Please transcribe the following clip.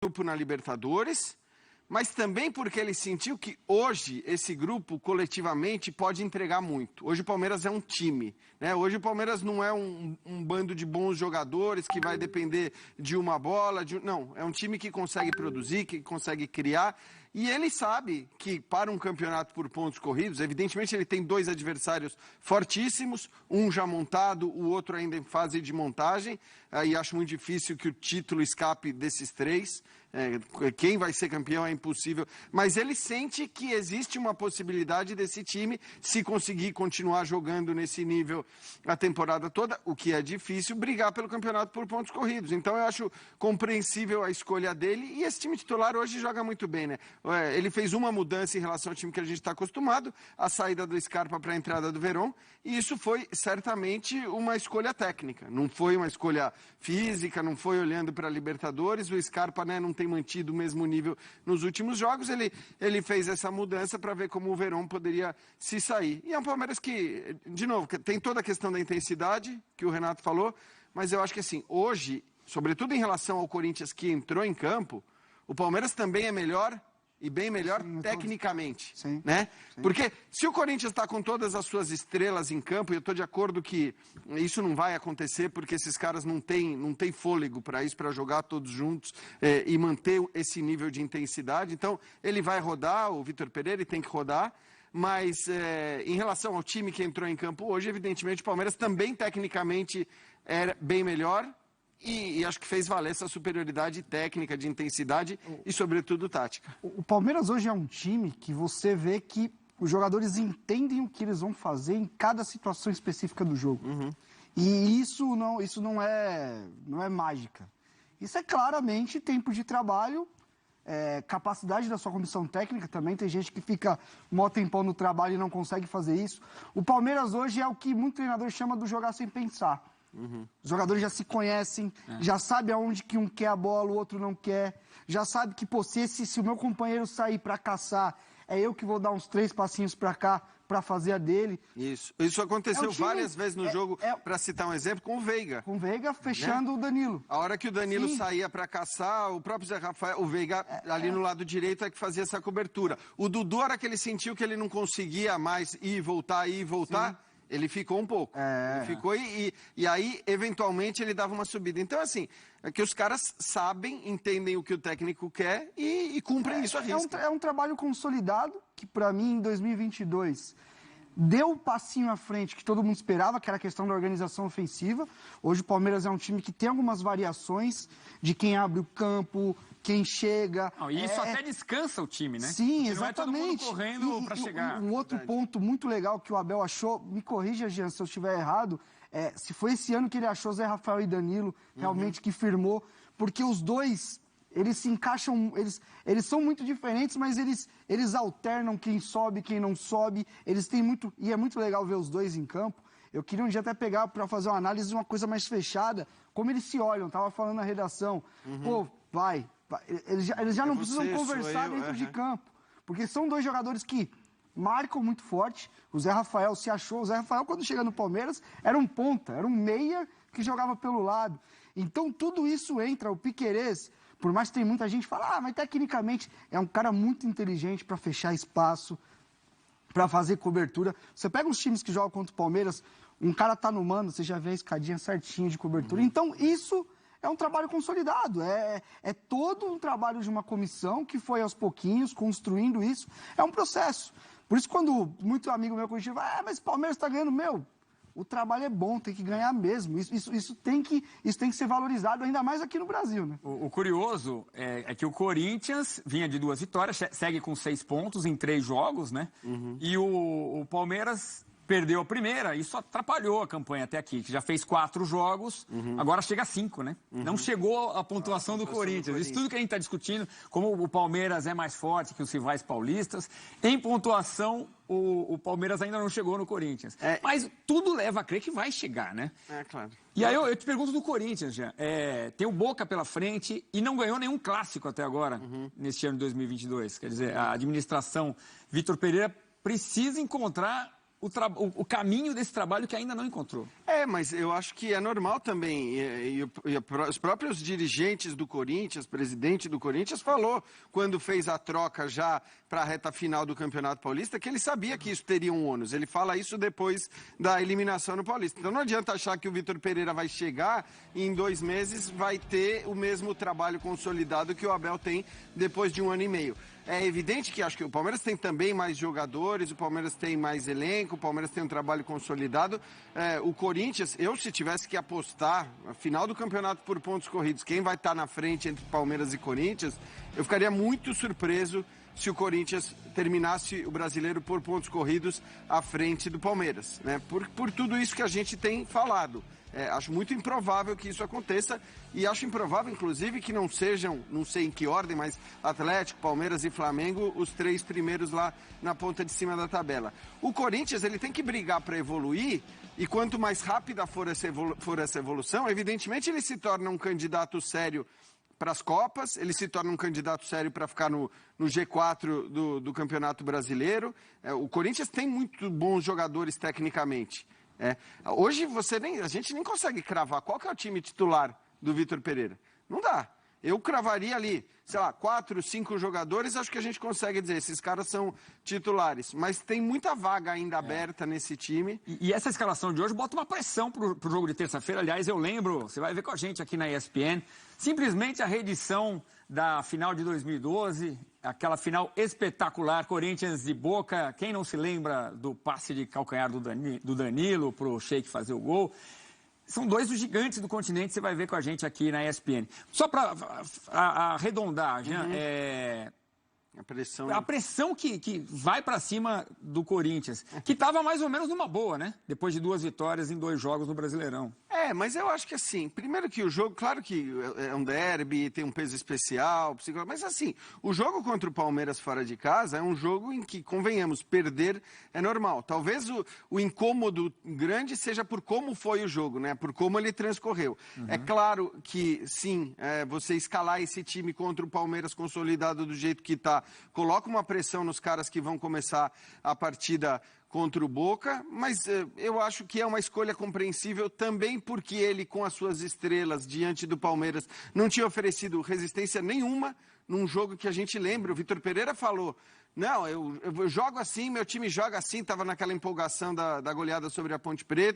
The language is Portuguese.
grupo na Libertadores, mas também porque ele sentiu que hoje esse grupo coletivamente pode entregar muito. Hoje o Palmeiras é um time, né? Hoje o Palmeiras não é um bando de bons jogadores que vai depender de uma bola, não, é um time que consegue produzir, que consegue criar. E ele sabe que para um campeonato por pontos corridos, evidentemente ele tem 2 adversários fortíssimos, um já montado, o outro ainda em fase de montagem, e acho muito difícil que o título escape desses 3. Quem vai ser campeão é impossível, mas ele sente que existe uma possibilidade desse time, se conseguir continuar jogando nesse nível a temporada toda, o que é difícil, brigar pelo campeonato por pontos corridos. Então eu acho compreensível a escolha dele, e esse time titular hoje joga muito bem, né? Ele fez uma mudança em relação ao time que a gente está acostumado, a saída do Scarpa para a entrada do Verón, e isso foi certamente uma escolha técnica, não foi uma escolha física, não foi olhando para a Libertadores. O Scarpa, né, não tem mantido o mesmo nível nos últimos jogos, ele fez essa mudança para ver como o Verón poderia se sair. E é um Palmeiras que, de novo, tem toda a questão da intensidade, que o Renato falou, mas eu acho que assim, hoje, sobretudo em relação ao Corinthians que entrou em campo, o Palmeiras também é melhor e bem melhor tecnicamente, né? Sim. Porque se o Corinthians está com todas as suas estrelas em campo, e eu estou de acordo que isso não vai acontecer, porque esses caras não têm fôlego para isso, para jogar todos juntos e manter esse nível de intensidade. Então, ele vai rodar, o Vitor Pereira tem que rodar, mas em relação ao time que entrou em campo hoje, evidentemente o Palmeiras também tecnicamente era bem melhor, e acho que fez valer essa superioridade técnica, de intensidade e, sobretudo, tática. O Palmeiras hoje é um time que você vê que os jogadores entendem o que eles vão fazer em cada situação específica do jogo. E isso não é mágica. Isso é claramente tempo de trabalho, capacidade da sua comissão técnica também. Tem gente que fica mó tempão no trabalho e não consegue fazer isso. O Palmeiras hoje é o que muito treinador chama do jogar sem pensar. Os jogadores já se conhecem, já sabem aonde que um quer a bola, o outro não quer, já sabe que, pô, se o meu companheiro sair para caçar, é eu que vou dar uns 3 passinhos para cá para fazer a dele. Isso aconteceu várias vezes no jogo, para citar um exemplo, com o Veiga. Com o Veiga fechando, né? O Danilo. A hora que o Danilo saía para caçar, o próprio Zé Rafael, o Veiga ali no lado direito é que fazia essa cobertura. O Dudu, a hora que ele sentiu que ele não conseguia mais ir e voltar, ele ficou um pouco. Ele ficou e aí, eventualmente, ele dava uma subida. Então, assim, é que os caras sabem, entendem o que o técnico quer e cumprem isso à risca. É um trabalho consolidado que, para mim, em 2022, deu o passinho à frente que todo mundo esperava, que era a questão da organização ofensiva. Hoje o Palmeiras é um time que tem algumas variações de quem abre o campo, quem chega. E isso até descansa o time, né? Sim, porque exatamente. Não é todo mundo correndo para chegar. Um outro ponto muito legal que o Abel achou, me corrija, Jean, se eu estiver errado, se foi esse ano que ele achou Zé Rafael e Danilo, realmente que firmou, porque os dois, eles se encaixam, eles são muito diferentes, mas eles alternam quem sobe, quem não sobe, eles têm muito, e é muito legal ver os dois em campo. Eu queria um dia até pegar para fazer uma análise de uma coisa mais fechada, como eles se olham, tava falando na redação, pô, vai. Eles já não precisam conversar dentro de campo, porque são 2 jogadores que marcam muito forte. O Zé Rafael se achou. O Zé Rafael, quando chega no Palmeiras, era um ponta, era um meia que jogava pelo lado. Então, tudo isso entra. O Piquerez, por mais que tem muita gente que fala, mas tecnicamente é um cara muito inteligente para fechar espaço, para fazer cobertura. Você pega os times que jogam contra o Palmeiras, um cara tá no mano, você já vê a escadinha certinha de cobertura. Então, isso é um trabalho consolidado, é todo um trabalho de uma comissão que foi aos pouquinhos construindo isso. É um processo. Por isso, quando muito amigo meu corrigir, mas o Palmeiras está ganhando, o trabalho é bom, tem que ganhar mesmo. Isso tem que ser valorizado, ainda mais aqui no Brasil, né? O curioso é que o Corinthians vinha de 2 vitórias, segue com 6 pontos em 3 jogos, né? E o Palmeiras perdeu a primeira, isso atrapalhou a campanha até aqui, que já fez 4 jogos, agora chega a 5, né? Não chegou a pontuação do Corinthians. Isso tudo que a gente está discutindo, como o Palmeiras é mais forte que os rivais paulistas, em pontuação, o Palmeiras ainda não chegou no Corinthians. Mas tudo leva a crer que vai chegar, né? Claro. E aí eu te pergunto do Corinthians, já. Tem o Boca pela frente e não ganhou nenhum clássico até agora, neste ano de 2022. Quer dizer, a administração Vitor Pereira precisa encontrar o caminho desse trabalho que ainda não encontrou. Mas eu acho que é normal também. Os próprios dirigentes do Corinthians, presidente do Corinthians, falou, quando fez a troca já para a reta final do Campeonato Paulista, que ele sabia que isso teria um ônus. Ele fala isso depois da eliminação no Paulista. Então não adianta achar que o Vitor Pereira vai chegar e em 2 meses vai ter o mesmo trabalho consolidado que o Abel tem depois de 1 ano e meio. É evidente que acho que o Palmeiras tem também mais jogadores, o Palmeiras tem mais elenco, o Palmeiras tem um trabalho consolidado. O Corinthians, se tivesse que apostar na final do campeonato por pontos corridos, quem vai estar na frente entre Palmeiras e Corinthians, eu ficaria muito surpreso se o Corinthians terminasse o brasileiro por pontos corridos à frente do Palmeiras, né? Por tudo isso que a gente tem falado. Acho muito improvável que isso aconteça e acho improvável, inclusive, que não sejam, não sei em que ordem, mas Atlético, Palmeiras e Flamengo, os 3 primeiros lá na ponta de cima da tabela. O Corinthians, ele tem que brigar para evoluir e quanto mais rápida for essa evolução, evidentemente ele se torna um candidato sério para as Copas, ele se torna um candidato sério para ficar no G4 do Campeonato Brasileiro. O Corinthians tem muito bons jogadores tecnicamente. Hoje a gente nem consegue cravar qual que é o time titular do Vitor Pereira. Não dá. Eu cravaria ali, sei lá, 4, 5 jogadores, acho que a gente consegue dizer, esses caras são titulares. Mas tem muita vaga ainda aberta nesse time. E essa escalação de hoje bota uma pressão pro jogo de terça-feira. Aliás, eu lembro, você vai ver com a gente aqui na ESPN, simplesmente a reedição da final de 2012, aquela final espetacular, Corinthians e Boca. Quem não se lembra do passe de calcanhar do Danilo pro Sheik fazer o gol? São 2 dos gigantes do continente, você vai ver com a gente aqui na ESPN. Só para arredondar, Jean, a pressão que vai para cima do Corinthians, que estava mais ou menos numa boa, né? Depois de 2 vitórias em 2 jogos no Brasileirão. Mas eu acho que assim, primeiro que o jogo, claro que é um derby, tem um peso especial, mas assim, o jogo contra o Palmeiras fora de casa é um jogo em que, convenhamos, perder é normal. Talvez o incômodo grande seja por como foi o jogo, né? Por como ele transcorreu. É claro que, sim, você escalar esse time contra o Palmeiras consolidado do jeito que está, coloca uma pressão nos caras que vão começar a partida contra o Boca, mas eu acho que é uma escolha compreensível também porque ele, com as suas estrelas diante do Palmeiras, não tinha oferecido resistência nenhuma num jogo que a gente lembra. O Vitor Pereira falou, não, eu jogo assim, meu time joga assim, estava naquela empolgação da goleada sobre a Ponte Preta,